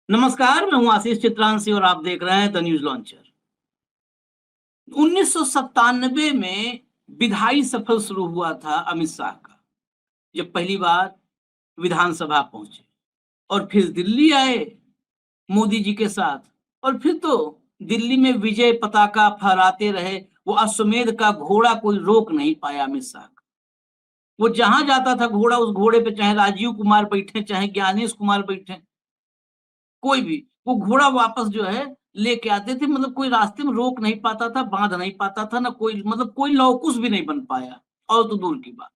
नमस्कार, मैं हूं आशीष चित्रांशी और आप देख रहे हैं द न्यूज लॉन्चर। 1997 में विधायी सफर शुरू हुआ था अमित शाह का, जब पहली बार विधानसभा पहुंचे और फिर दिल्ली आए मोदी जी के साथ। और फिर तो दिल्ली में विजय पताका फहराते रहे। वो अश्वमेध का घोड़ा कोई रोक नहीं पाया अमित शाह का। वो जहां जाता था घोड़ा, उस घोड़े पे चाहे राजीव कुमार बैठे चाहे ज्ञानेश कुमार बैठे, कोई भी वो घोड़ा वापस जो है लेके आते थे। मतलब कोई रास्ते में रोक नहीं पाता था, बांध नहीं पाता था, ना कोई मतलब कोई लौकुश भी नहीं बन पाया, और तो दूर की बात।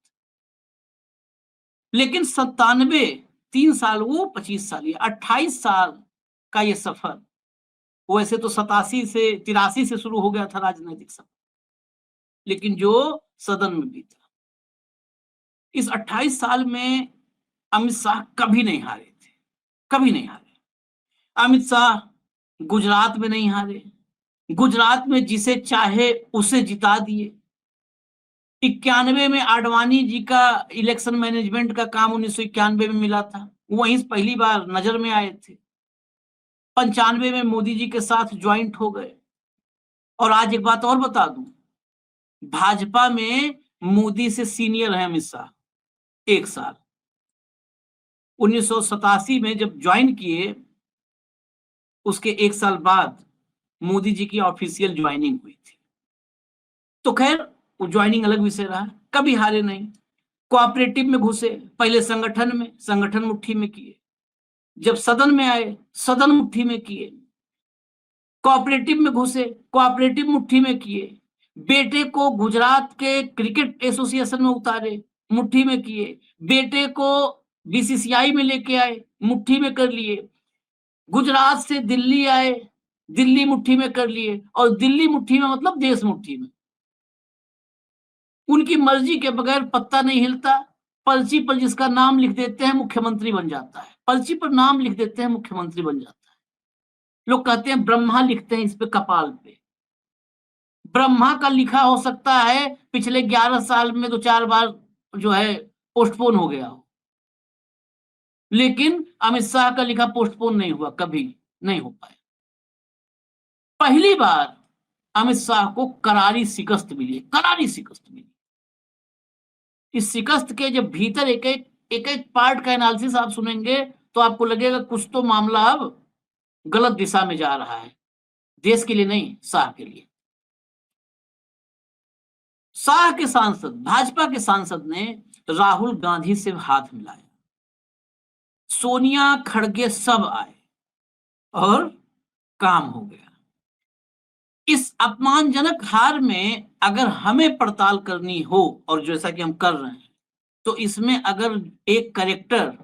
लेकिन 97, 3 साल वो 25 साल, ये 28 साल का ये सफर। वैसे तो 87 से 83 से शुरू हो गया था राजनीतिक सफर, लेकिन जो सदन में बीता, इस 28 साल में अमित शाह कभी नहीं हारे थे, कभी नहीं हारे। अमित शाह गुजरात में नहीं हारे, गुजरात में जिसे चाहे उसे जिता दिए। 91 में आडवाणी जी का इलेक्शन मैनेजमेंट का काम 1991 में मिला था, वहीं से पहली बार नजर में आए थे। 95 में मोदी जी के साथ ज्वाइंट हो गए। और आज एक बात और बता दूं, भाजपा में मोदी से सीनियर है अमित शाह 1 साल। 1987 में जब ज्वाइन किए, उसके 1 साल बाद मोदी जी की ऑफिशियल ज्वाइनिंग हुई थी। तो खैर, वो ज्वाइनिंग अलग विषय रहा, कभी हारे नहीं। कोऑपरेटिव में घुसे, पहले संगठन में, संगठन मुट्ठी में किए। जब सदन में आए, सदन मुट्ठी में किए। कोऑपरेटिव में घुसे, कोऑपरेटिव मुट्ठी में किए। बेटे को गुजरात के क्रिकेट एसोसिएशन में उतारे, मुट्ठी में किए। बेटे को बीसीसीआई में लेके आए, मुट्ठी में कर लिए। गुजरात से दिल्ली आए, दिल्ली मुट्ठी में कर लिए। और दिल्ली मुट्ठी में मतलब देश मुट्ठी में। उनकी मर्जी के बगैर पत्ता नहीं हिलता। पर्ची पर जिसका नाम लिख देते हैं मुख्यमंत्री बन जाता है, पर्ची पर नाम लिख देते हैं मुख्यमंत्री बन जाता है। लोग कहते हैं ब्रह्मा लिखते हैं इस पे कपाल पे। ब्रह्मा का लिखा हो सकता है पिछले 11 साल में 2-4 बार जो है पोस्टपोन हो गया हो, लेकिन अमित शाह का लिखा पोस्टपोन नहीं हुआ, कभी नहीं हो पाया। पहली बार अमित शाह को करारी शिकस्त मिली, करारी शिकस्त मिली। इस शिकस्त के जब भीतर एक एक पार्ट का एनालिसिस आप सुनेंगे तो आपको लगेगा कुछ तो मामला अब गलत दिशा में जा रहा है, देश के लिए नहीं, शाह के लिए। शाह के सांसद, भाजपा के सांसद ने राहुल गांधी से हाथ मिलाया, सोनिया खड़गे सब आए और काम हो गया। इस अपमानजनक हार में अगर हमें पड़ताल करनी हो, और जैसा कि हम कर रहे हैं, तो इसमें अगर एक कैरेक्टर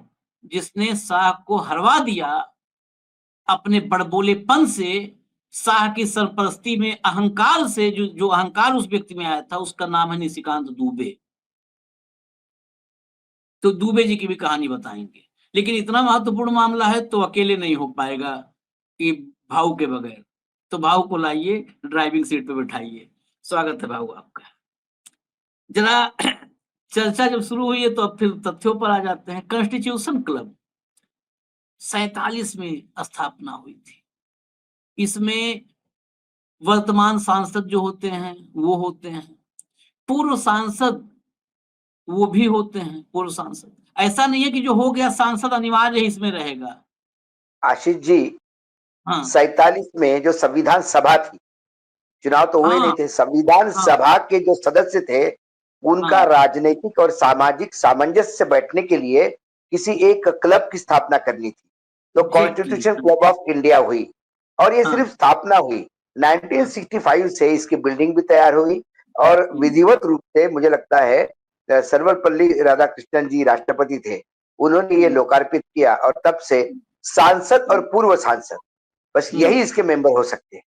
जिसने शाह को हरवा दिया अपने बड़बोलेपन से, शाह की सरपरस्ती में अहंकार से, जो अहंकार उस व्यक्ति में आया था, उसका नाम है निशिकांत दुबे। तो दुबे जी की भी कहानी बताएंगे। लेकिन इतना महत्वपूर्ण मामला है तो अकेले नहीं हो पाएगा कि भाऊ के बगैर। तो भाऊ को लाइए, ड्राइविंग सीट पे बैठाइए। स्वागत है भाऊ आपका। जरा चर्चा जब शुरू हुई है तो अब फिर तथ्यों पर आ जाते हैं। कॉन्स्टिट्यूशन क्लब 47 में स्थापना हुई थी। इसमें वर्तमान सांसद जो होते हैं वो होते हैं, पूर्व सांसद वो भी होते हैं, पूर्व सांसद। ऐसा नहीं है कि जो हो गया सांसद अनिवार्य इसमें रहेगा। आशीष जी, हाँ 47 में जो संविधान सभा थी, चुनाव तो हुए नहीं थे, संविधान सभा के जो सदस्य थे उनका राजनीतिक और सामाजिक सामंजस्य बैठने के लिए किसी एक क्लब की स्थापना करनी थी। तो कॉन्स्टिट्यूशन क्लब ऑफ इंडिया हुई, और ये सिर्फ स्थापना हुई। 1965 से इसकी बिल्डिंग भी तैयार हुई, और विधिवत रूप से मुझे लगता है सर्वपल्ली राधाकृष्णन जी राष्ट्रपति थे, उन्होंने ये लोकार्पित किया। और तब से सांसद और पूर्व सांसद, बस यही इसके मेंबर हो सकते हैं।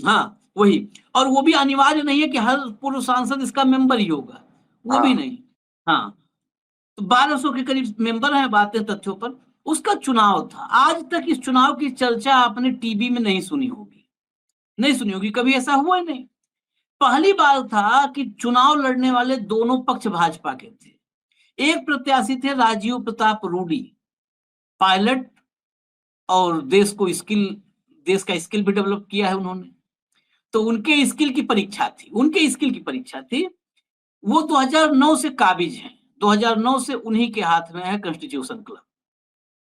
हाँ वही। और वो भी अनिवार्य नहीं है कि हर पूर्व सांसद इसका मेंबर ही होगा, वो भी नहीं। हाँ, तो 1200 के करीब मेंबर हैं। बातें तथ्यों पर। उसका चुनाव था, आज तक इस चुनाव की चर्चा आपने टीवी में नहीं सुनी होगी, नहीं सुनी होगी, कभी ऐसा हुआ ही नहीं। पहली बार था कि चुनाव लड़ने वाले दोनों पक्ष भाजपा के थे। एक प्रत्याशी थे राजीव प्रताप रूडी, पायलट और देश का स्किल भी डेवलप किया है उन्होंने। तो उनके स्किल की परीक्षा थी। वो 2009 से काबिज हैं। 2009 से उन्हीं के हाथ में है कॉन्स्टिट्यूशन क्लब।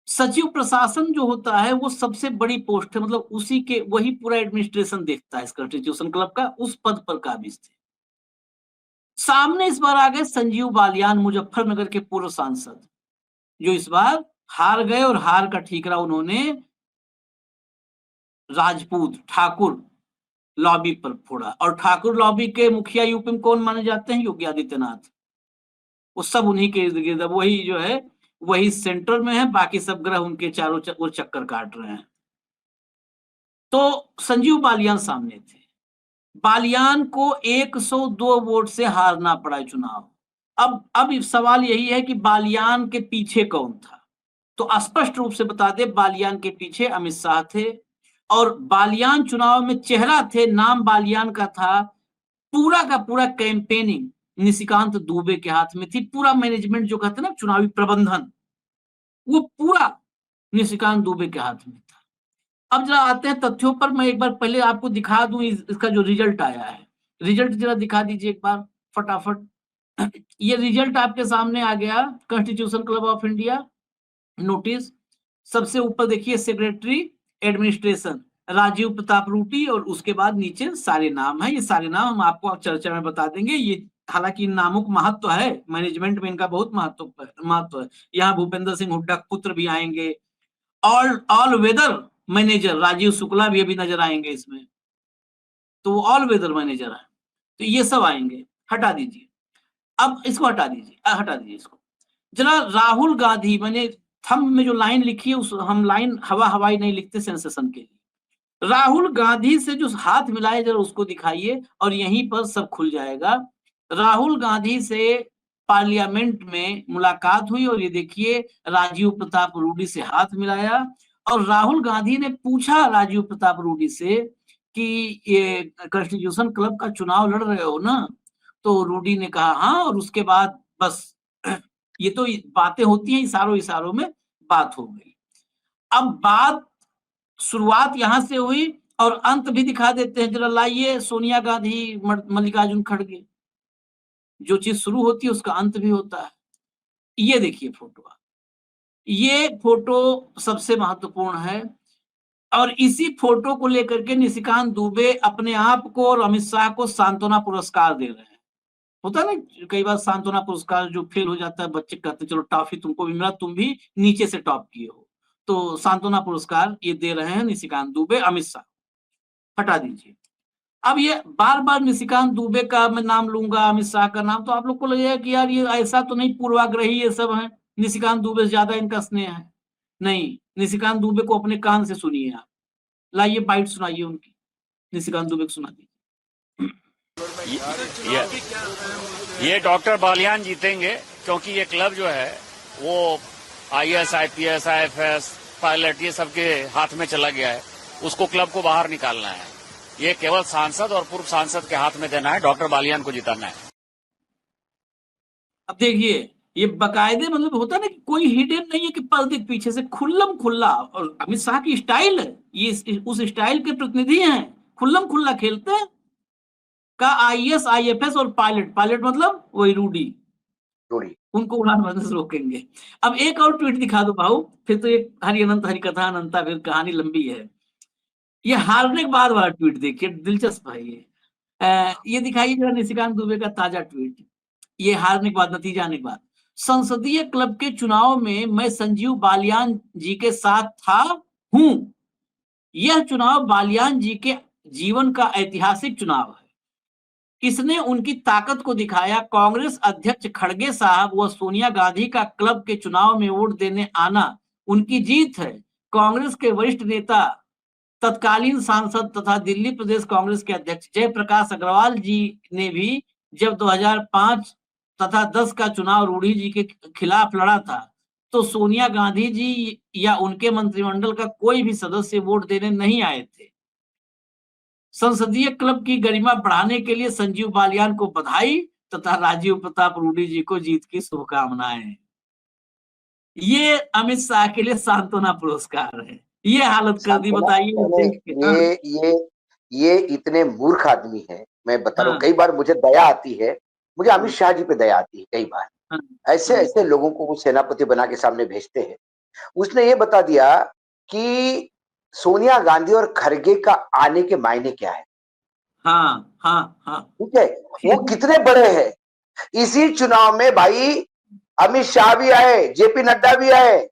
सचिव प्रशासन जो होता है वो सबसे बड़ी पोस्ट है, मतलब वही पूरा एडमिनिस्ट्रेशन देखता है इस कॉन्स्टिट्यूशन क्लब का, उस पद पर काबिज थे। सामने इस बार आ गए संजीव बालियान, मुजफ्फरनगर के पूर्व सांसद, जो इस बार हार गए और हार का ठीकरा उन्होंने राजपूत ठाकुर लॉबी पर फोड़ा। और ठाकुर लॉबी के मुखिया यूपी में कौन माने जाते हैं? योगी आदित्यनाथ। वो सब उन्हीं के इर्द गिर्द, वही जो है वही सेंटर में है, बाकी सब ग्रह उनके चारों ओर चक्कर काट रहे हैं। तो संजीव बालियान सामने थे। बालियान को 102 वोट से हारना पड़ा चुनाव। अब सवाल यही है कि बालियान के पीछे कौन था? तो स्पष्ट रूप से बता दे, बालियान के पीछे अमित शाह थे। और बालियान चुनाव में चेहरा थे, नाम बालियान का था। पूरा का पूरा कैंपेनिंग निशिकांत दुबे के हाथ में थी। पूरा मैनेजमेंट जो कहते हैं ना, चुनावी प्रबंधन, वो पूरा निशिकांत दुबे के हाथ में था। अब जरा आते हैं तथ्यों पर। मैं एक बार पहले आपको दिखा दूं इसका जो रिजल्ट आया है। रिजल्ट जरा दिखा दीजिए एक बार फटाफट। ये रिजल्ट आपके सामने आ गया। Constitution club of India notice. सबसे ऊपर देखिए सेक्रेटरी एडमिनिस्ट्रेशन राजीव प्रताप रूडी, और उसके बाद नीचे सारे नाम है। ये सारे नाम हम आपको चर्चा में बता देंगे। ये हालांकि इन नामों का महत्व है, मैनेजमेंट में इनका बहुत महत्व है। यहाँ भूपेंद्र सिंह हुड्डा पुत्र भी आएंगे। All weather manager Rajeev Shukla भी अभी नजर आएंगे इसमें। तो वो ऑल वेदर मैनेजर है। तो ये सब आएंगे। हटा दीजिए, अब इसको हटा दीजिए इसको। जरा राहुल गांधी, मैंने थंब में जो लाइन लिखी है, उस हम लाइन हवाई नहीं लिखते सेंसेशन के लिए। राहुल गांधी से जो हाथ मिलाए जरा उसको दिखाइए, और यहीं पर सब खुल जाएगा। राहुल गांधी से पार्लियामेंट में मुलाकात हुई, और ये देखिए राजीव प्रताप रूडी से हाथ मिलाया। और राहुल गांधी ने पूछा राजीव प्रताप रूडी से कि ये कॉन्स्टिट्यूशन क्लब का चुनाव लड़ रहे हो ना? तो रूडी ने कहा हाँ, और उसके बाद बस ये तो बातें होती हैं, इशारों में बात हो गई। अब बात शुरुआत यहां से हुई और अंत भी दिखा देते हैं। जरा लाइए सोनिया गांधी मल्लिकार्जुन खड़गे। जो चीज शुरू होती है उसका अंत भी होता है। ये देखिए फोटो, ये फोटो सबसे महत्वपूर्ण है। और इसी फोटो को लेकर के निशिकांत दुबे अपने आप को और अमित शाह को सांत्वना पुरस्कार दे रहे हैं। होता है ना कई बार सांत्वना पुरस्कार, जो फेल हो जाता है बच्चे कहते चलो टॉफी तुमको भी मिला, तुम भी नीचे से टॉप किए हो। तो सांत्वना पुरस्कार ये दे रहे हैं निशिकांत दुबे अमित शाह। हटा दीजिए। अब ये बार बार निशिकांत दुबे का मैं नाम लूंगा, अमित शाह का नाम, तो आप लोग को लगेगा कि यार ये ऐसा तो नहीं पूर्वाग्रही ये सब है, निशिकांत दुबे से ज्यादा इनका स्नेह है। नहीं, निशिकांत दुबे को अपने कान से सुनिए आप। लाइए बाइट सुनाइए उनकी, निशिकांत दुबे को सुना दीजिए। ये डॉक्टर बालियान जीतेंगे, क्योंकि ये क्लब जो है वो आईएएस, आईपीएस, आईएफएस, पायलट ये सबके हाथ में चला गया है। उसको क्लब को बाहर निकालना है। ये केवल सांसद और पूर्व सांसद के हाथ में देना है। डॉक्टर बालियान को जिताना है। अब देखिए, ये बकायदे मतलब होता है ना कि कोई हिडन नहीं है कि पर्दे के पीछे से खुल्लम खुल्ला। और अमित शाह की स्टाइल है, ये उस स्टाइल के प्रतिनिधि हैं। खुल्लम खुल्ला खेलते हैं का आईएएस, आईएफएस और पायलट मतलब वही रूडी, उनको उड़ान भरने से रोकेंगे। अब एक और ट्वीट दिखा दो भाऊ, फिर तो एक हरि अनंत हरि कथा अनंता, फिर कहानी लंबी है। ये हारने के बाद वाला ट्वीट देखिए, दिलचस्प है ये दिखाइए जरा निशिकांत दुबे का ताजा ट्वीट। ये हारने के बाद, नतीजा आने के बाद, संसदीय क्लब के चुनाव में मैं संजीव बालियान जी के साथ था हूं। यह चुनाव बालियान जी के जीवन का ऐतिहासिक चुनाव है। इसने उनकी ताकत को दिखाया। कांग्रेस अध्यक्ष खड़गे साहब व सोनिया गांधी का क्लब के चुनाव में वोट देने आना उनकी जीत है। कांग्रेस के वरिष्ठ नेता, तत्कालीन सांसद तथा दिल्ली प्रदेश कांग्रेस के अध्यक्ष जयप्रकाश अग्रवाल जी ने भी जब 2005 तथा 10 का चुनाव रूडी जी के खिलाफ लड़ा था, तो सोनिया गांधी जी या उनके मंत्रिमंडल का कोई भी सदस्य वोट देने नहीं आए थे। संसदीय क्लब की गरिमा बढ़ाने के लिए संजीव बालियान को बधाई तथा राजीव प्रताप रूडी जी को जीत की शुभकामनाएं। ये अमित शाह के लिए सांत्वना पुरस्कार है। ये हालत कर दी, बताइए इस देश के। हाँ, ये इतने मूर्ख आदमी है, मैं बता रहा हूँ। हाँ, कई बार मुझे दया आती है, मुझे अमित हाँ, शाह जी पे दया आती है कई बार। हाँ, ऐसे हाँ, ऐसे लोगों को वो सेनापति बना के सामने भेजते हैं। उसने ये बता दिया कि सोनिया गांधी और खरगे का आने के मायने क्या है। हाँ, हाँ, हाँ। ठीक है, वो कितने बड़े हैं। इसी चुनाव में भाई अमित शाह भी आए, जेपी नड्डा भी आए,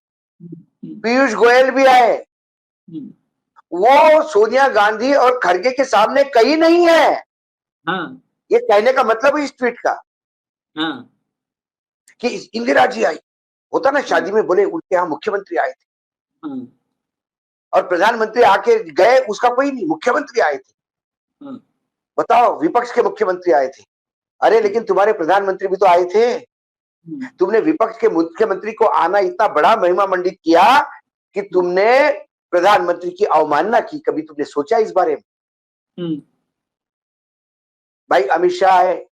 पीयूष गोयल भी आए। वो सोनिया गांधी और खरगे के सामने कहीं नहीं है। हाँ, ये कहने का मतलब है इस ट्वीट का हाँ, कि इंदिरा जी आई। होता ना शादी में बोले उनके यहाँ मुख्यमंत्री आए थे हाँ, और प्रधानमंत्री आके गए, उसका कोई नहीं, मुख्यमंत्री आए थे। हाँ, बताओ, विपक्ष के मुख्यमंत्री आए थे। अरे लेकिन तुम्हारे प्रधानमंत्री भी तो आए थे। तुमने विपक्ष के मुख्यमंत्री को आना इतना बड़ा महिमा मंडित किया कि तुमने प्रधानमंत्री की अवमानना की। कभी तुमने सोचा इस बारे में? भाई अमित शाह आए,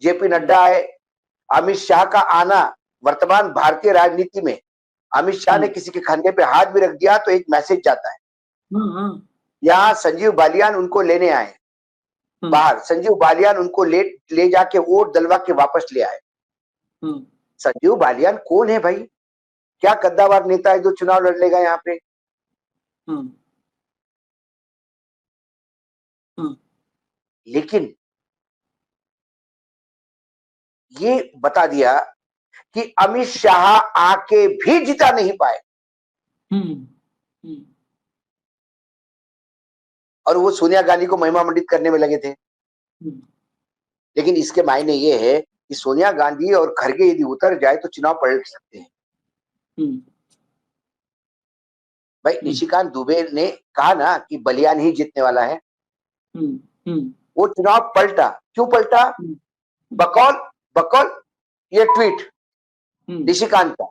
जेपी नड्डा आए। अमित शाह का आना वर्तमान भारतीय राजनीति में, अमित शाह ने किसी के कंधे पे हाथ भी रख दिया तो एक मैसेज जाता है। यहाँ संजीव बालियान उनको लेने आए बाहर, संजीव बालियान उनको ले जाके वोट दलवा के वापस ले आए। संजीव बालियान कौन है भाई? क्या कद्दावर नेता है जो चुनाव लड़ लेगा यहाँ पे? लेकिन ये बता दिया कि अमित शाह आके भी जिता नहीं पाए और वो सोनिया गांधी को महिमा मंडित करने में लगे थे। लेकिन इसके मायने ये है कि सोनिया गांधी और खरगे यदि उतर जाए तो चुनाव पलट सकते हैं। भाई निशिकांत दुबे ने कहा ना कि बलियान ही जीतने वाला है। वो चुनाव पलटा, क्यों पलटा? बकौल ये ट्वीट निशिकांत का,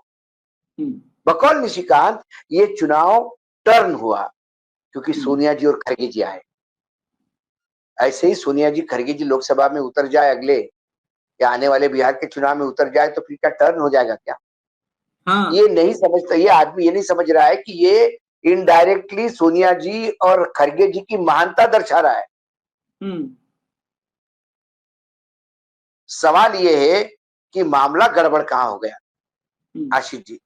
बकौल निशिकांत ये चुनाव टर्न हुआ क्योंकि सोनिया जी और खरगे जी आए। ऐसे ही सोनिया जी खरगे जी लोकसभा में उतर जाए अगले या आने वाले बिहार के चुनाव में उतर जाए तो फिर क्या टर्न हो जाएगा क्या? हाँ। ये नहीं समझता, ये आदमी ये नहीं समझ रहा है कि ये इनडायरेक्टली सोनिया जी और खरगे जी की महानता दर्शा रहा है। सवाल ये है कि मामला गड़बड़ कहां हो गया आशीष जी?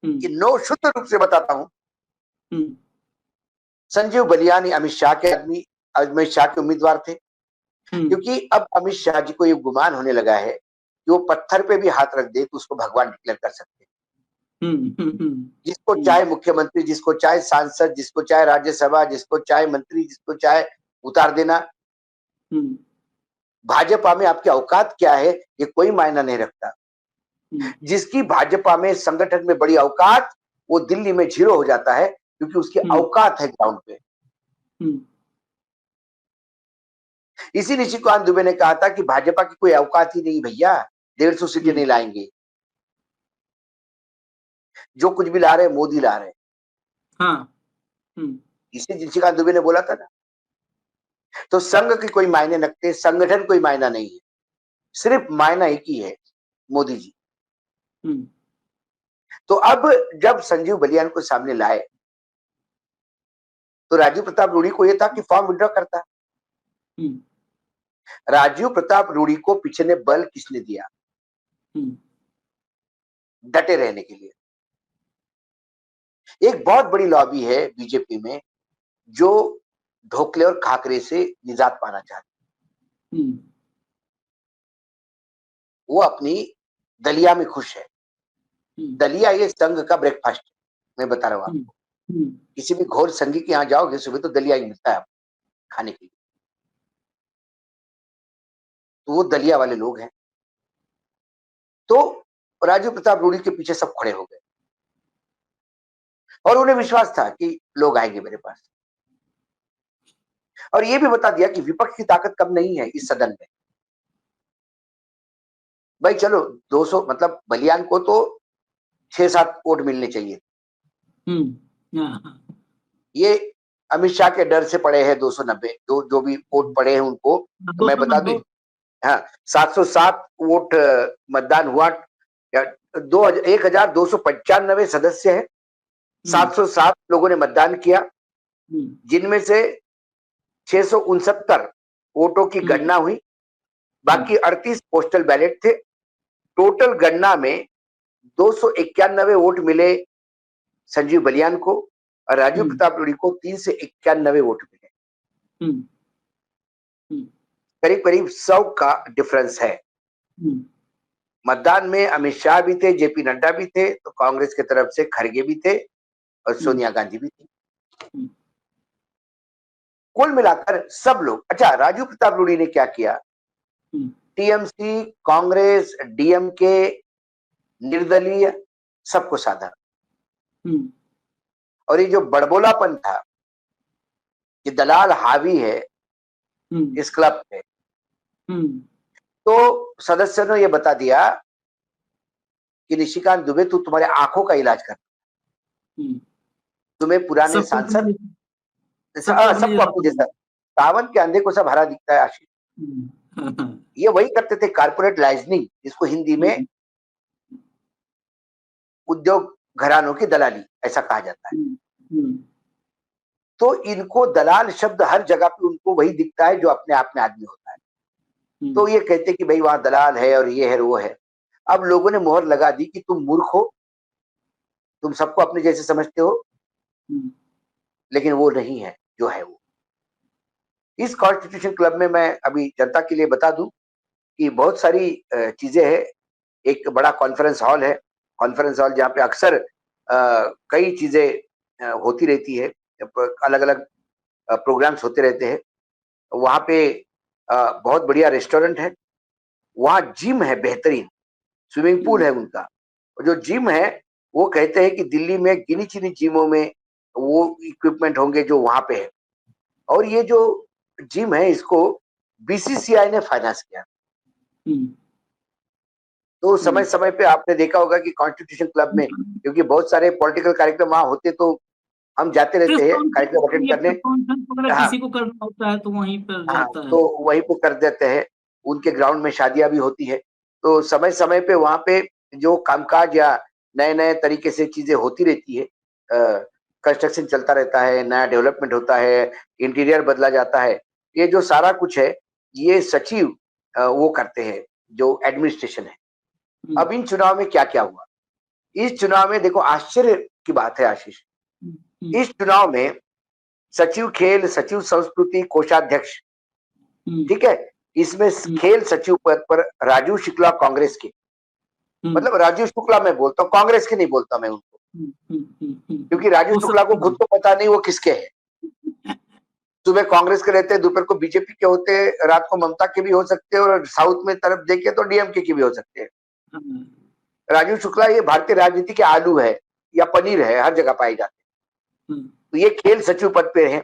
कि नो शुद्ध रूप से बताता हूं, संजीव बलियानी अमित शाह के आदमी, अमित शाह के उम्मीदवार थे। क्योंकि अब अमित शाह जी को ये गुमान होने लगा है कि वो पत्थर पे भी हाथ रख दे तो उसको भगवान डिक्लेयर कर सकते हैं। जिसको चाहे मुख्यमंत्री, जिसको चाहे सांसद, जिसको चाहे राज्यसभा, जिसको चाहे मंत्री, जिसको चाहे उतार देना। भाजपा में आपकी औकात क्या है ये कोई मायना नहीं रखता। जिसकी भाजपा में संगठन में बड़ी औकात, वो दिल्ली में जीरो हो जाता है क्योंकि उसकी औकात है ग्राउंड पे। इसी निशिकांत दुबे ने कहा था कि भाजपा की कोई औकात ही नहीं भैया, 150 सीटें नहीं लाएंगे, जो कुछ भी ला रहे मोदी ला रहे। हाँ। इसी निशिकांत दुबे ने बोला था ना। तो संघ की कोई मायने रखते, संगठन कोई मायना नहीं है, सिर्फ मायना एक ही है, मोदी जी। तो अब जब संजीव बलियान को सामने लाए तो राजीव प्रताप रूडी को यह था कि फॉर्म विड्रॉ करता। राजीव प्रताप रूडी को पीछे ने बल किसने दिया? डटे रहने के लिए। एक बहुत बड़ी लॉबी है बीजेपी में जो ढोकले और खाकरे से निजात पाना चाहती। वो अपनी दलिया में खुश है। दलिया ये संघ का ब्रेकफास्ट है, मैं बता रहा हूं आपको। किसी भी घोर संघी के यहाँ जाओगे सुबह तो दलिया ही मिलता है खाने के लिए। तो वो दलिया वाले लोग हैं। तो राजीव प्रताप रूडी के पीछे सब खड़े हो गए और उन्हें विश्वास था कि लोग आएंगे मेरे पास। और ये भी बता दिया कि विपक्ष की ताकत कम नहीं है इस सदन में। भाई चलो 200, मतलब बलियान को तो 6-7 वोट मिलने चाहिए। ये अमित शाह के डर से पड़े हैं 290, जो भी वोट पड़े हैं उनको तो मैं बता दूं, हाँ 707 वोट मतदान हुआ। 1295 सदस्य है 707 लोगों ने मतदान किया, जिनमें से 669 वोटों की गणना हुई, बाकी 38 पोस्टल बैलेट थे। टोटल गणना में 291 वोट मिले संजीव बलियान को और राजीव प्रताप रूडी को 391 वोट मिले। करीब करीब 100 का डिफरेंस है। मतदान में अमित शाह भी थे, जेपी नड्डा भी थे, तो कांग्रेस की तरफ से खड़गे भी थे और सोनिया गांधी भी थी। कुल मिलाकर सब लोग। अच्छा, राजीव प्रताप रूडी ने क्या किया? टीएमसी, कांग्रेस, डीएमके, निर्दलीय सबको साधा। और ये जो बड़बोलापन था कि दलाल हावी है इस क्लब पे, तो सदस्यों ने ये बता दिया कि निशिकांत दुबे तू तुम्हारे आंखों का इलाज कर, तुम्हें पुराने सांसद सबको अपने जैसा, सावन के अंधे को सब हरा दिखता है आशीष। ये वही करते थे, कारपोरेट लाइजनिंग, जिसको हिंदी में उद्योग घरानों की दलाली ऐसा कहा जाता है। तो इनको दलाल शब्द हर जगह पे उनको वही दिखता है जो अपने आप में आदमी होता है। तो ये कहते कि भाई वहां दलाल है और ये है वो है। अब लोगों ने मोहर लगा दी कि तुम मूर्ख हो, तुम सबको अपने जैसे समझते हो, लेकिन वो नहीं है जो है वो। इस कॉन्स्टिट्यूशन क्लब में मैं अभी जनता के लिए बता दूं कि बहुत सारी चीजें हैं। एक बड़ा कॉन्फ्रेंस हॉल है, कॉन्फ्रेंस हॉल जहाँ पे अक्सर कई चीजें होती रहती है, अलग अलग प्रोग्राम्स होते रहते हैं। वहाँ पे बहुत बढ़िया रेस्टोरेंट है, वहाँ जिम है, बेहतरीन स्विमिंग पूल है उनका। और जो जिम है वो कहते हैं कि दिल्ली में गिनी चुनी जिमों में वो इक्विपमेंट होंगे जो वहां पे है। और ये जो जिम है इसको बीसीसीआई ने फाइनेंस किया। तो समय समय पे आपने देखा होगा कि कॉन्स्टिट्यूशन क्लब में, क्योंकि बहुत सारे पॉलिटिकल कार्यक्रम वहां होते तो हम जाते रहते हैं कार्यक्रम अटेंड करने। किसी को करना होता है तो वहीं पर जाता है, तो वहीं पे कर देते हैं। उनके ग्राउंड में शादियां भी होती है, तो समय समय पे वहां पे जो कामकाज या नए नए तरीके से चीजें होती रहती है, कंस्ट्रक्शन चलता रहता है, नया डेवलपमेंट होता है, इंटीरियर बदला जाता है। ये जो सारा कुछ है ये सचिव वो करते हैं, जो एडमिनिस्ट्रेशन है। अब इन चुनाव में क्या क्या हुआ? इस चुनाव में देखो, आश्चर्य की बात है आशीष, इस चुनाव में सचिव खेल, सचिव संस्कृति, कोषाध्यक्ष, ठीक है, इसमें खेल सचिव पद पर राजीव शुक्ला कांग्रेस के, मतलब राजीव शुक्ला मैं बोलता हूँ, कांग्रेस के नहीं बोलता मैं उनको, क्योंकि राजीव शुक्ला को खुद तो पता नहीं वो किसके है। सुबह कांग्रेस के रहते हैं, दोपहर को बीजेपी के होते हैं, रात को ममता के भी हो सकते हैं, और साउथ में तरफ देखे तो डीएमके के भी हो सकते हैं। राजीव शुक्ला ये भारतीय राजनीति के आलू है या पनीर है, हर जगह पाए जाते हैं। तो ये खेल सचिव पद पे है।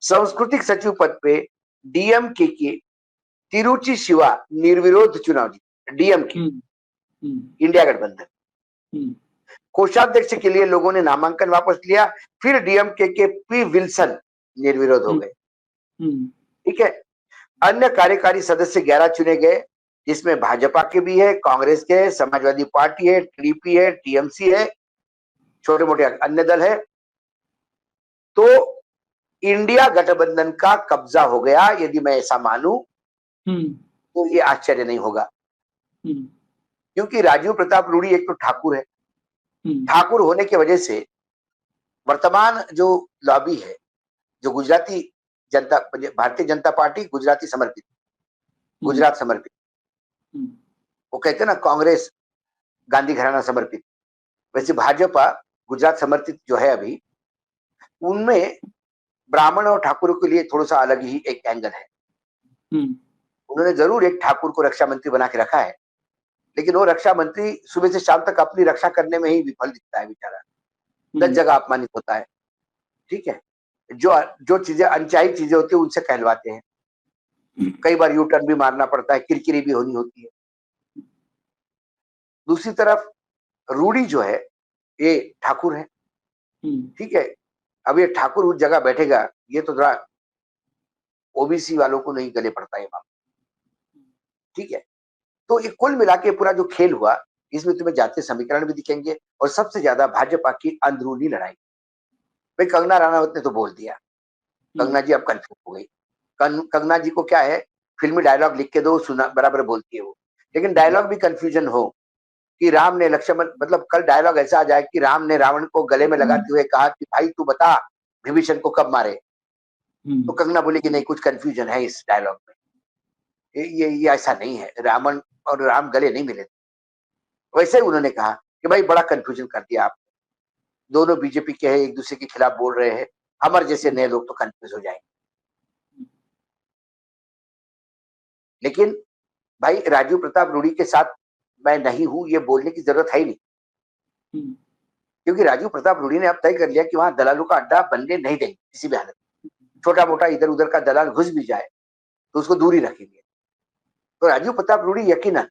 सांस्कृतिक सचिव पद पे डीएमके के तिरुचि शिवा निर्विरोध चुनाव जीते, डीएमके इंडिया गठबंधन। कोषाध्यक्ष के लिए लोगों ने नामांकन वापस लिया, फिर डीएमके के पी विल्सन निर्विरोध हो गए, ठीक है। अन्य कार्यकारी सदस्य 11 चुने गए, जिसमें भाजपा के भी है, कांग्रेस के है, समाजवादी पार्टी है, टीडीपी है, टीएमसी है, छोटे मोटे अन्य दल है। तो इंडिया गठबंधन का कब्जा हो गया। यदि मैं ऐसा मानूं तो ये आश्चर्य नहीं होगा, क्योंकि राजीव प्रताप रूडी एक तो ठाकुर है, ठाकुर होने की वजह से वर्तमान जो लॉबी है, जो गुजराती जनता, भारतीय जनता पार्टी गुजराती समर्पित, गुजरात समर्पित, वो कहते हैं ना कांग्रेस गांधी घराना समर्पित, वैसे भाजपा गुजरात समर्पित जो है अभी, उनमें ब्राह्मण और ठाकुरों के लिए थोड़ा सा अलग ही एक एंगल है। उन्होंने जरूर एक ठाकुर को रक्षा मंत्री बना के रखा है, लेकिन वो रक्षा मंत्री सुबह से शाम तक अपनी रक्षा करने में ही विफल दिखता है बेचारा, 10 जगह अपमानित होता है, ठीक है। जो चीजें अनचाही चीजें होती है उनसे कहलवाते हैं, कई बार यू टर्न भी मारना पड़ता है, किरकिरी भी होनी होती है। दूसरी तरफ रूडी जो है ये ठाकुर है, ठीक है। अब ये ठाकुर उस जगह बैठेगा, ये तो थोड़ा ओबीसी वालों को नहीं गले पड़ता है मामला, ठीक है। तो ये कुल मिला के पूरा जो खेल हुआ, इसमें तुम्हें जातीय समीकरण भी दिखेंगे और सबसे ज्यादा भाजपा की अंदरूनी लड़ाई। भाई कंगना रनावत ने तो बोल दिया, कंगना जी अब कंफ्यूज हो गई। कंगना जी को क्या है, फिल्मी डायलॉग लिख के दो, सुना बराबर बोलती है वो, लेकिन डायलॉग भी कंफ्यूजन हो कि राम ने लक्ष्मण, मतलब कल डायलॉग ऐसा आ जाए कि राम ने रावण को गले में लगाते हुए कहा कि भाई तू बता विभीषण को कब मारे, तो कंगना बोली कि नहीं कुछ कंफ्यूजन है इस डायलॉग में, ये ऐसा नहीं है, रावण और राम गले नहीं मिले। वैसे ही उन्होंने कहा कि भाई बड़ा कंफ्यूजन कर दिया आप, दोनों बीजेपी के हैं, एक दूसरे के खिलाफ बोल रहे हैं, हमारे जैसे नए लोग तो कंफ्यूज हो जाएंगे। लेकिन भाई राजीव प्रताप रूडी के साथ मैं नहीं हूं ये बोलने की जरूरत है ही नहीं, क्योंकि राजीव प्रताप रूडी ने अब तय कर लिया कि वहां दलालों का अड्डा बनने नहीं देंगे किसी भी हालत में, छोटा मोटा इधर उधर का दलाल घुस भी जाए तो उसको दूर ही रखेंगे। तो राजीव प्रताप रूडी यकीनन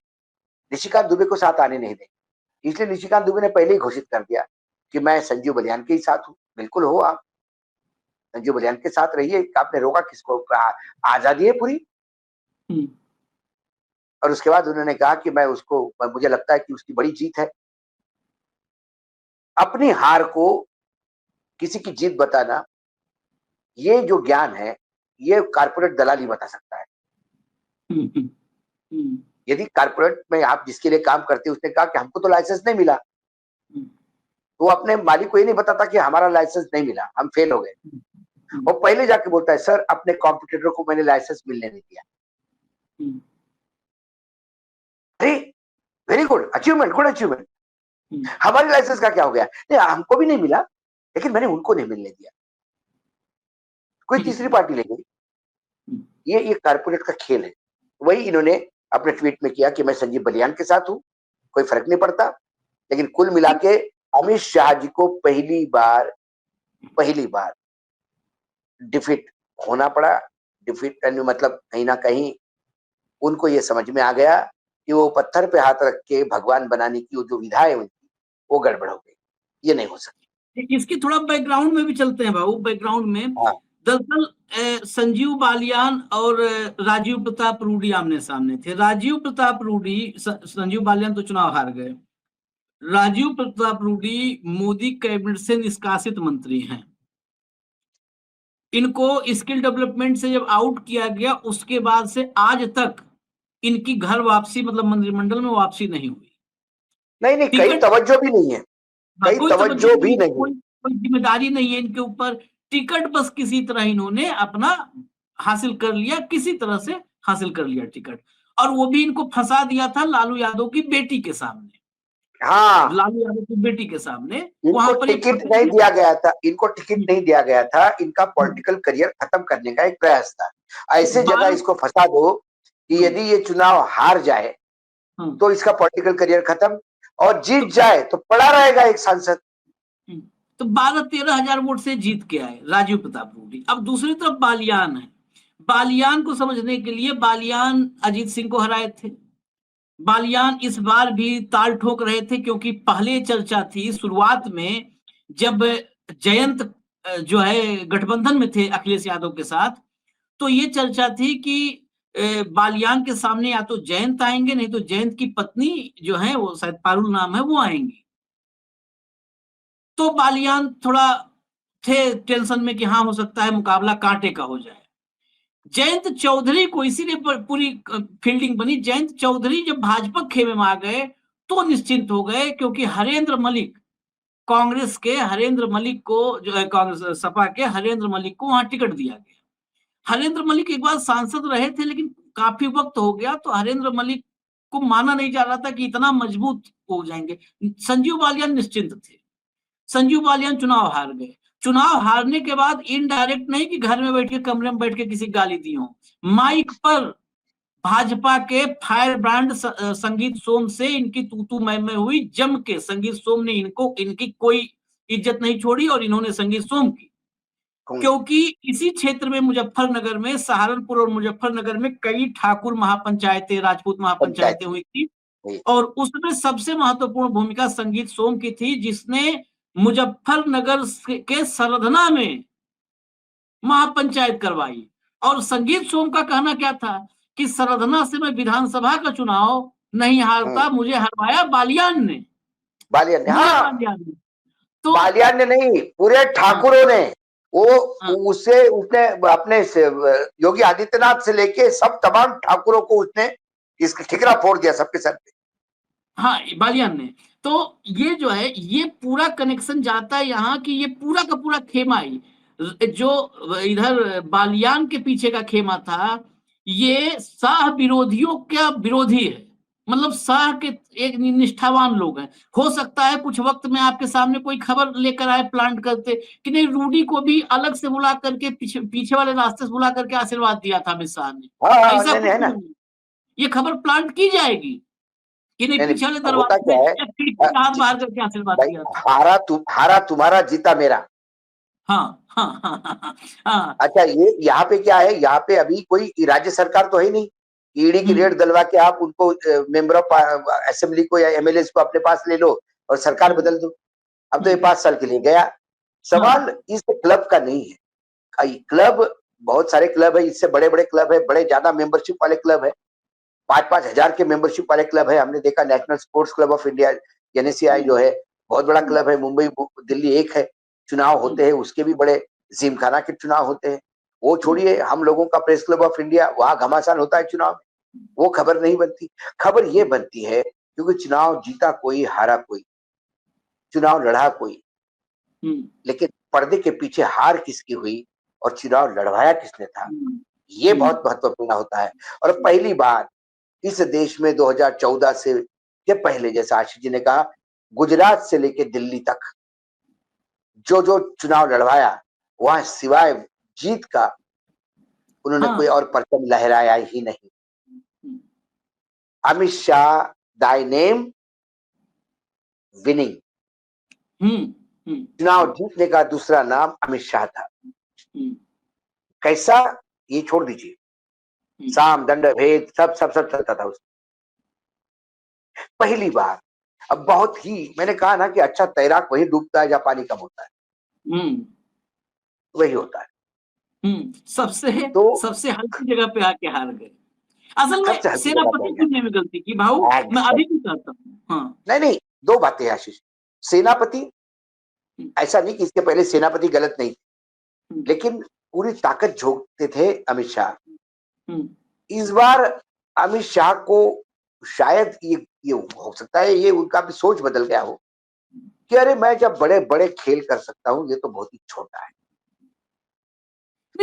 निशिकांत दुबे को साथ आने नहीं देंगे, इसलिए निशिकांत दुबे ने पहले ही घोषित कर दिया कि मैं संजीव बलियान के ही साथ हूँ। बिल्कुल हो आप, संजीव बलियान के साथ रहिए, आपने रोका किसको, आजादी है पूरी। और उसके बाद उन्होंने कहा कि मैं उसको, मुझे लगता है कि उसकी बड़ी जीत है। अपनी हार को किसी की जीत बताना, ये जो ज्ञान है ये कारपोरेट दलाल ही बता सकता है। यदि कारपोरेट में आप जिसके लिए काम करते हैं उसने कहा कि हमको तो लाइसेंस नहीं मिला, तो वो अपने मालिक को ये नहीं बताता कि हमारा लाइसेंस नहीं मिला, हम फेल हो गए, और पहले जाके बोलता है सर अपने कॉम्पिटिटर को मैंने लाइसेंस मिलने नहीं दिया। अरे very good achievement, good achievement, हमारे लाइसेंस का क्या हो गया, नहीं हमको भी नहीं मिला लेकिन मैंने उनको नहीं मिलने दिया, कोई तीसरी पार्टी ले गई। ये कारपोरेट का खेल है। वही इन्होंने अपने ट्वीट में किया कि मैं संजीव बलियान के साथ हूं, कोई फर्क नहीं पड़ता। लेकिन कुल मिला के अमित शाह जी को पहली बार डिफीट होना पड़ा। डिफीट मतलब कहीं ना कहीं उनको ये समझ में आ गया कि वो पत्थर पे हाथ रख के भगवान बनाने की जो विधा है उनकी, वो गड़बड़ हो गई, ये नहीं हो सकती। इसके थोड़ा बैकग्राउंड में भी चलते हैं बाबू। बैकग्राउंड में दरअसल संजीव बालियान और राजीव प्रताप रूडी आमने सामने थे। राजीव प्रताप रूडी, संजीव बालियान तो चुनाव हार गए, राजीव प्रताप रूडी मोदी कैबिनेट से निष्कासित मंत्री हैं। इनको स्किल डेवलपमेंट से जब आउट किया गया उसके बाद से आज तक इनकी घर वापसी, मतलब मंत्रिमंडल में वापसी नहीं हुई। नहीं कहीं तवज्जो भी नहीं है, कहीं तवज्जो भी नहीं, कोई जिम्मेदारी नहीं है इनके ऊपर। टिकट बस किसी तरह इन्होंने अपना हासिल कर लिया, किसी तरह से हासिल कर लिया टिकट, और वो भी इनको फंसा दिया था लालू यादव की बेटी के सामने। हाँ, लालू यादव की बेटी के सामने इनको टिकट नहीं दिया गया था, इनको टिकट नहीं दिया गया था, इनका पॉलिटिकल करियर खत्म करने का एक प्रयास था। ऐसे जगह इसको फंसा दो कि यदि ये चुनाव हार जाए तो इसका पॉलिटिकल करियर खत्म, और जीत जाए तो पड़ा रहेगा एक सांसद। तो 12-13 हजार वोट से जीत के आए राजीव प्रताप रूडी। अब दूसरी तरफ बालियान है। बालियान को समझने के लिए, बालियान अजीत सिंह को हराए थे। बालियान इस बार भी ताल ठोक रहे थे, क्योंकि पहले चर्चा थी शुरुआत में जब जयंत जो है गठबंधन में थे अखिलेश यादव के साथ, तो ये चर्चा थी कि बालियान के सामने या तो जयंत आएंगे, नहीं तो जयंत की पत्नी जो है, वो शायद पारुल नाम है, वो आएंगी। तो बालियान थोड़ा थे टेंशन में कि हाँ हो सकता है मुकाबला कांटे का हो जाए। जयंत चौधरी को इसीलिए पूरी फील्डिंग बनी। जयंत चौधरी जब भाजपा खेमे में आ गए तो निश्चिंत हो गए, क्योंकि हरेंद्र मलिक, कांग्रेस के हरेंद्र मलिक को, जो है कांग्रेस सपा के हरेंद्र मलिक को वहां टिकट दिया गया। हरेंद्र मलिक एक बार सांसद रहे थे, लेकिन काफी वक्त हो गया, तो हरेंद्र मलिक को माना नहीं जा रहा था कि इतना मजबूत हो जाएंगे। संजीव बालियान निश्चिंत थे। संजीव बालियान चुनाव हार गए। चुनाव हारने के बाद इनडायरेक्ट नहीं कि घर में बैठ के, कमरे में बैठ के किसी गाली दी हो, माइक पर भाजपा के फायर ब्रांड संगीत सोम से इनकी तू मैं हुई जम के। संगीत सोम ने इनकी कोई इज्जत नहीं छोड़ी, और इन्होंने संगीत सोम की, क्योंकि इसी क्षेत्र में मुजफ्फरनगर में, सहारनपुर और मुजफ्फरनगर में कई ठाकुर महापंचायतें, राजपूत महापंचायतें हुई थी, और उसमें सबसे महत्वपूर्ण भूमिका संगीत सोम की थी, जिसने मुजफ्फरनगर के सरधना में महापंचायत करवाई। और संगीत सोम का कहना क्या था कि सरधना से मैं विधानसभा का चुनाव नहीं हारता, मुझे हरवाया बालियान ने। हाँ। तो बालियान ने नहीं, पूरे ठाकुरों ने वो हाँ। उससे उसने अपने योगी आदित्यनाथ से लेके सब तमाम ठाकुरों को उसने इसका ठिकरा फोड़ दिया सबके सर पे। हाँ, बालियान ने। तो ये जो है, ये पूरा कनेक्शन जाता है यहाँ कि ये पूरा का पूरा खेमा ही, जो इधर बालियान के पीछे का खेमा था, ये शाह विरोधियों का विरोधी है। मतलब शाह के एक निष्ठावान लोग हैं। हो सकता है कुछ वक्त में आपके सामने कोई खबर लेकर आए प्लांट करते कि नहीं, रूडी को भी अलग से बुला करके पीछे वाले रास्ते से बुला करके आशीर्वाद दिया था अमित शाह ने। हाँ हाँ, ऐसा नहीं नहीं, कुछ है ना। नहीं, ये खबर प्लांट की जाएगी कि नहीं, नहीं पीछे वाले नहीं, होता दरवाजे क्या में है, या खिड़की से हाथ बाहर करके आशीर्वाद भाई दिया था। हारा तुम्हारा जीता मेरा। हाँ हाँ हाँ हाँ हाँ, हाँ। अच्छा, ये यहाँ पे क्या है, यहाँ पे अभी कोई राज्य सरकार तो है नहीं, ईडी की रेड दलवा के आप उनको मेंबर ऑफ असेंबली को या एमएलए को अपने पास ले लो और सरकार बदल दो। अब तो ये 5 साल के लिए गया। सवाल इस क्लब का नहीं है। क्लब बहुत सारे क्लब है, इससे बड़े बड़े क्लब है, बड़े ज्यादा मेंबरशिप वाले क्लब है, 5-5 हजार के मेंबरशिप वाले क्लब है। हमने देखा national sports club of India NSCI जो है, बहुत बड़ा क्लब है। मुंबई दिल्ली एक है, चुनाव होते हैं उसके भी बड़े, जिमखाना के चुनाव होते हैं। वो छोड़िए, हम लोगों का प्रेस क्लब ऑफ इंडिया, वहां घमासान होता है चुनाव में, वो खबर नहीं बनती। खबर ये बनती है क्योंकि चुनाव जीता कोई, हारा कोई, चुनाव लड़ा कोई, लेकिन पर्दे के पीछे हार किसकी हुई और चुनाव लड़वाया किसने था, ये बहुत महत्वपूर्ण होता है। और पहली बार इस देश में 2014 से के पहले, जैसा आशीष जी ने कहा, गुजरात से लेके दिल्ली तक जो जो चुनाव लड़वाया, वहां सिवाय जीत का उन्होंने कोई और परचम लहराया ही नहीं। अमित शाह, दाई नेम विनिंग, चुनाव जीतने का दूसरा नाम अमित शाह था। कैसा, ये छोड़ दीजिए, साम दंड भेद सब सब सब चलता था उसमें। पहली बार, अब बहुत ही, मैंने कहा ना कि अच्छा तैराक वही डूबता है जहाँ पानी कम होता है, वही होता है। सबसे हल्की जगह पे आके हार गए। असल में सबसे हल्की जगह पे सेनापति चुनने में गलती की भाऊ, मैं अभी भी कहता हूँ। हाँ, नहीं, दो बातें हैं आशीष। सेनापति, ऐसा नहीं कि इसके पहले सेनापति गलत नहीं थे, लेकिन पूरी ताकत झोंकते थे अमित शाह। इस बार अमित शाह को शायद ये हो सकता है, ये उनका भी सोच बदल गया हो कि अरे मैं जब बड़े बड़े खेल कर सकता हूँ, ये तो बहुत ही छोटा है।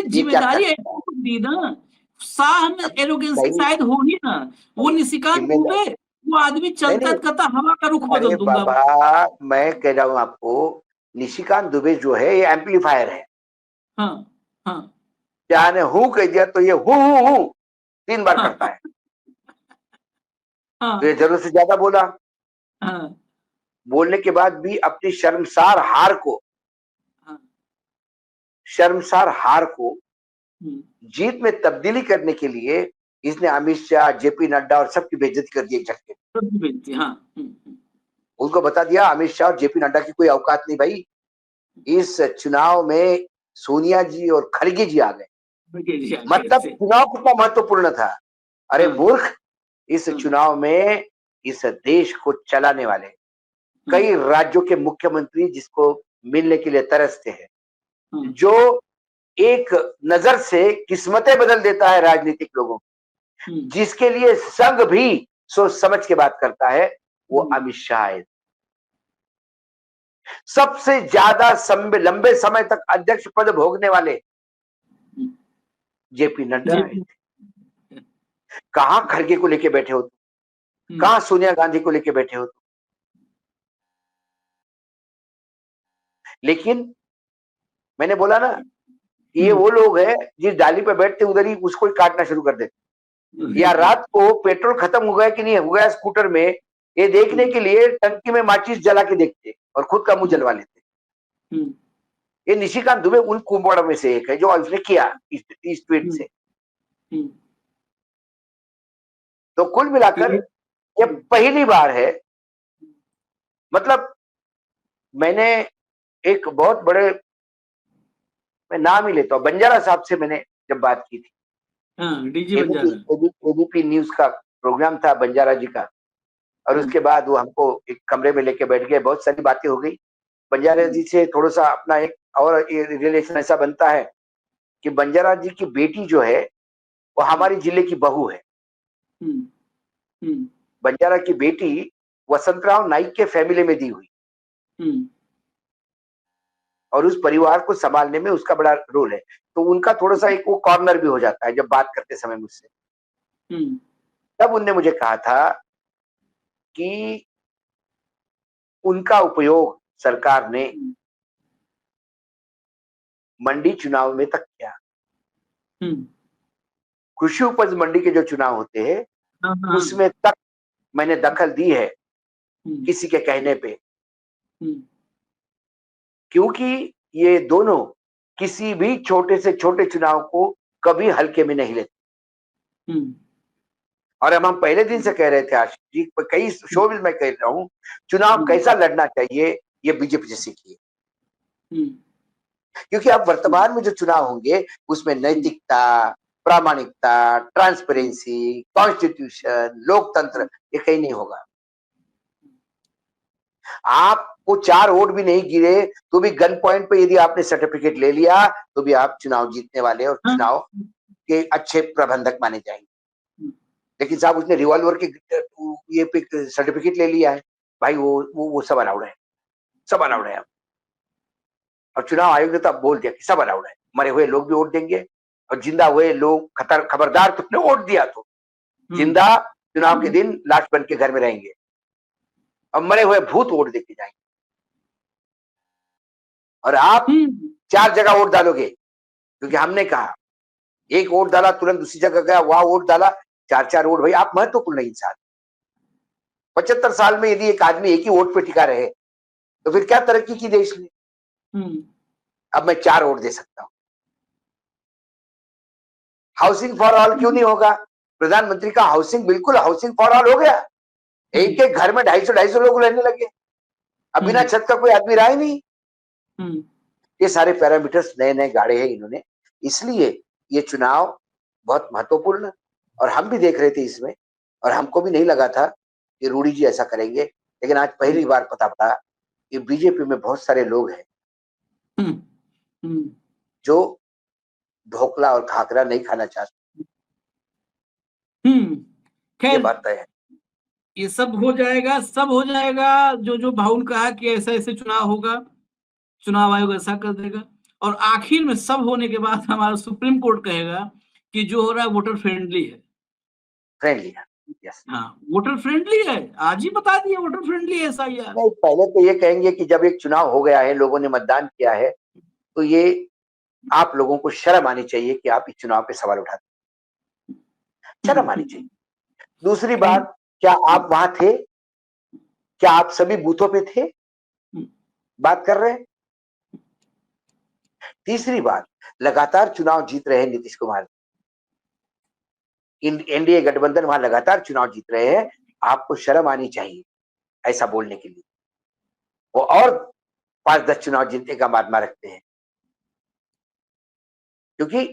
जिम्मेदारी ऐसी दी ना, शाह में एरोगेंसी शायद हो ही ना। वो निशिकांत दुबे, वो आदमी चलता कहता हवा का रुख बदल दूंगा। बाबा, मैं कह रहा हूँ आपको, निशिकांत दुबे जो है ये एम्पलीफायर है। हाँ हाँ, क्या ने हूं कह दिया तो ये हूं 3 बार करता है। तो ये जरूरत से ज्यादा बोला। बोलने के बाद भी अपनी शर्मसार हार को जीत में तब्दीली करने के लिए इसने अमित शाह, जेपी नड्डा और सबकी बेइज्जती कर दी एक झटके। उनको बता दिया अमित शाह और जेपी नड्डा की कोई औकात नहीं भाई, इस चुनाव में सोनिया जी और खड़गे जी आ गए। मतलब चुनाव कितना महत्वपूर्ण था। अरे मूर्ख, इस चुनाव में इस देश को चलाने वाले कई राज्यों के मुख्यमंत्री जिसको मिलने के लिए तरसते हैं, जो एक नजर से किस्मतें बदल देता है राजनीतिक लोगों की, जिसके लिए संघ भी सोच समझ के बात करता है, वो अमित शाह है। सबसे ज्यादा लंबे समय तक अध्यक्ष पद भोगने वाले जेपी नड्डा है। कहां खड़गे को लेके बैठे हो, कहां सोनिया गांधी को लेके बैठे हो। लेकिन मैंने बोला ना, ये वो लोग हैं जिस डाली पे बैठते उधर ही उसको ही काटना शुरू कर देते। या रात को पेट्रोल खत्म हो गया कि नहीं हो गया स्कूटर में, ये देखने के लिए टंकी में माचिस जला के देखते और खुद का मुंह जलवा लेते। ये निशिकांत दुबे उन कुंभड़ में से एक है जो उसने किया इस ट्वीट से। तो कुल मिलाकर ये पहली बार है, मतलब मैंने एक बहुत बड़े, मैं नाम ही लेता हूँ, बंजारा साहब से मैंने जब बात की थी, एबीपी न्यूज का प्रोग्राम था बंजारा जी का, और उसके बाद वो हमको एक कमरे में लेके बैठ गए, बहुत सारी बातें हो गई। बंजारा जी से थोड़ा सा अपना एक और रिलेशन ऐसा बनता है कि बंजारा जी की बेटी जो है वो हमारे जिले की बहू है। बंजारा की बेटी वसंतराव नाइक के फैमिली में दी हुई और उस परिवार को संभालने में उसका बड़ा रोल है। तो उनका थोड़ा सा एक वो कॉर्नर भी हो जाता है जब बात करते समय मुझसे। तब उनने मुझे कहा था कि उनका उपयोग सरकार ने मंडी चुनाव में तक किया। कृषि उपज मंडी के जो चुनाव होते हैं उसमें तक मैंने दखल दी है किसी के कहने पे, क्योंकि ये दोनों किसी भी छोटे से छोटे चुनाव को कभी हल्के में नहीं लेते। और हम पहले दिन से कह रहे थे आशीष जी, कई शो में मैं कह रहा हूँ, चुनाव कैसा लड़ना चाहिए ये बीजेपी से सीखिए। क्योंकि अब वर्तमान में जो चुनाव होंगे उसमें नैतिकता, प्रामाणिकता, ट्रांसपेरेंसी, कॉन्स्टिट्यूशन, लोकतंत्र ये कहीं नहीं होगा। आपको 4 वोट भी नहीं गिरे तो भी गन पॉइंट पे यदि आपने सर्टिफिकेट ले लिया तो भी आप चुनाव जीतने वाले और चुनाव के अच्छे प्रबंधक माने जाएंगे। लेकिन साहब उसने रिवॉल्वर के ये पे सर्टिफिकेट ले लिया है, भाई वो सब अलाउड है, सब अलाउड है। और चुनाव आयोग ने तो अब बोल दिया कि सब अलाउड है, मरे हुए लोग भी वोट देंगे और जिंदा हुए लोग खबरदार तुमने वोट दिया तो जिंदा चुनाव के दिन लाश बन के घर में रहेंगे और मरे हुए भूत वोट देके जाएंगे। और आप 4 जगह वोट डालोगे, क्योंकि हमने कहा एक वोट डाला तुरंत दूसरी जगह गया, वहां वोट डाला, 4-4 वोट। भाई आप महत्वपूर्ण इंसान, 75 साल में यदि एक आदमी एक ही वोट पे टिका रहे तो फिर क्या तरक्की की देश ने। अब मैं 4 वोट दे सकता हूं। हाउसिंग फॉर ऑल क्यों नहीं होगा? प्रधानमंत्री का हाउसिंग, बिल्कुल हाउसिंग फॉर ऑल हो गया। एक एक घर में 250-250 लोग रहने लगे। अब बिना छत का कोई आदमी रहा ही नहीं। ये सारे पैरामीटर्स नए नए गाड़े हैं इन्होंने, इसलिए ये चुनाव बहुत महत्वपूर्ण, और हम भी देख रहे थे इसमें, और हमको भी नहीं लगा था कि रूडी जी ऐसा करेंगे, लेकिन आज पहली बार पता पड़ा कि बीजेपी में बहुत सारे लोग हैं जो ढोकला और खाकरा नहीं खाना चाहते। ये बात तय है। ये सब हो जाएगा, सब हो जाएगा। जो भाउन कहा कि ऐसा ऐसे चुनाव होगा, चुनाव आयोग ऐसा कर देगा, और आखिर में सब होने के बाद हमारा सुप्रीम कोर्ट कहेगा कि जो हो रहा है वोटर फ्रेंडली है। फ्रेंडली है, यस। हाँ, वोटर फ्रेंडली है, आज ही बता दिए वोटर फ्रेंडली है SIR। नहीं, पहले तो ये कहेंगे कि जब एक चुनाव हो गया है, लोगों ने मतदान किया है, तो ये आप लोगों को शर्म आनी चाहिए कि आप इस चुनाव पे सवाल उठाते, शर्म आनी चाहिए। दूसरी बात, क्या आप वहां थे? क्या आप सभी बूथों पे थे? बात कर रहे हैं। तीसरी बात, लगातार चुनाव जीत रहे हैं नीतीश कुमार, एनडीए गठबंधन वहां लगातार चुनाव जीत रहे हैं, आपको शर्म आनी चाहिए ऐसा बोलने के लिए। वो और 5-10 चुनाव जीतने का मार्मा रखते हैं, क्योंकि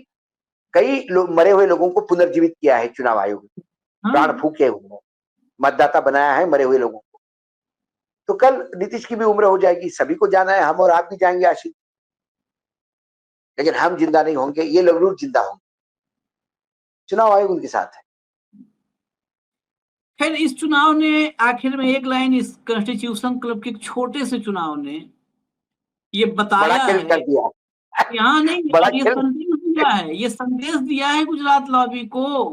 कई लोग, मरे हुए लोगों को पुनर्जीवित किया है चुनाव आयोग ने, प्राण फूके हुए मतदाता बनाया है मरे हुए लोगों को। तो कल नीतीश की भी उम्र हो जाएगी, सभी को जाना है, हम और आप भी जाएंगे आशीष, लेकिन हम जिंदा नहीं होंगे, ये लोग जरूर जिंदा होंगे। चुनाव आयोग उनके साथ है। खैर, इस चुनाव ने आखिर में एक लाइन, इस कॉन्स्टिट्यूशन क्लब के छोटे से चुनाव ने ये बताया है, यहाँ नहीं, और ये संदेश दिया है, ये संदेश दिया है गुजरात लॉबी को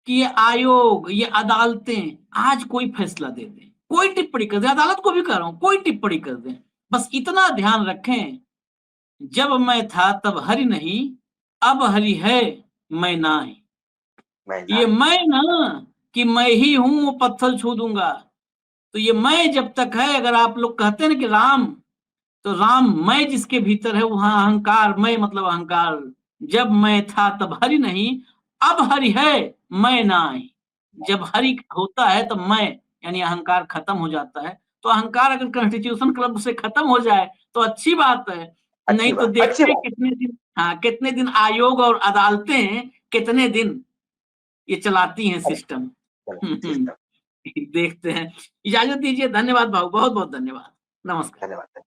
कि ये आयोग, ये अदालतें आज कोई फैसला दे दें, कोई टिप्पणी कर दे, अदालत को भी कह रहा हूं, कोई टिप्पणी कर दें, बस इतना ध्यान रखें, जब मैं था तब हरि नहीं, अब हरि है मैं नाही। ये मैं ना कि मैं ही हूं, वो पत्थर छू दूंगा, तो ये मैं जब तक है, अगर आप लोग कहते हैं ना कि राम, तो राम मैं जिसके भीतर है, वहां अहंकार, मैं मतलब अहंकार, जब मैं था तब हरि नहीं, अब हरि है मैं नाही। जब हरि होता है तो मैं यानी अहंकार खत्म हो जाता है। तो अहंकार अगर कॉन्स्टिट्यूशन क्लब से खत्म हो जाए तो अच्छी बात है, नहीं तो देखते हैं कितने दिन, हाँ, कितने दिन आयोग और अदालतें कितने दिन ये चलाती हैं सिस्टम। देखते हैं। इजाजत दीजिए, धन्यवाद भाऊ, बहुत बहुत धन्यवाद, नमस्कार। धन्यवाद।